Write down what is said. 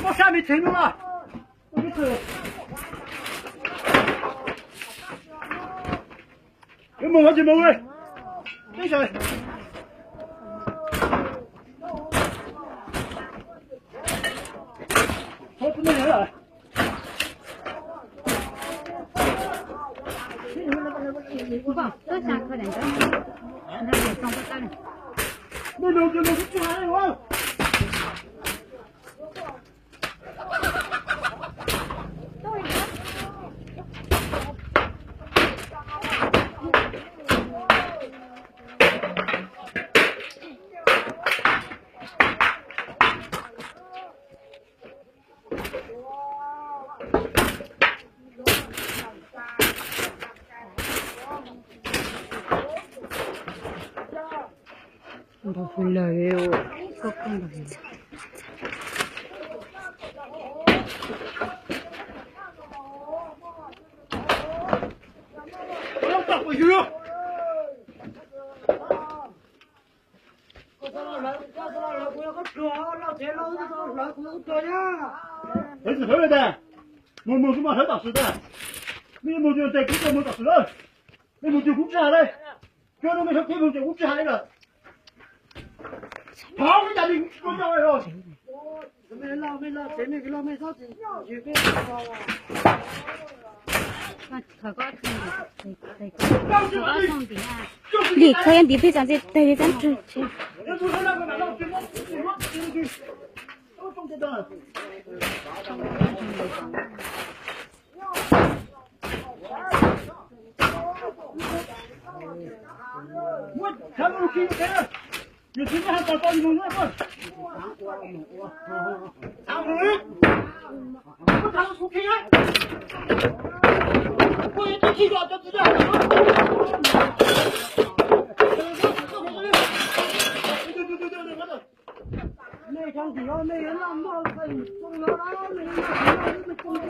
往下面停住了，我就走。有门就门位，停下来。好，不能人了。不放，都下可怜的，那也装不下了。那楼就去哪里玩？뭐 불려요. 꺾은 거 진짜. 딱 보여요.儿子回来的，我是马上打死的，你没就在工作没打死了，你没就工资下来，叫他们说给我就工资下来了。跑回家里工作来了。没了，前面给老妹烧钱，随便烧啊。可高冲的啊！你可以比非常这对咱这去。我看不起人，有时间还搞搞一种那个。长腿，我长出去啊！我也得去搞这资料。那场地啊，那人那么很重要啦，那人重要。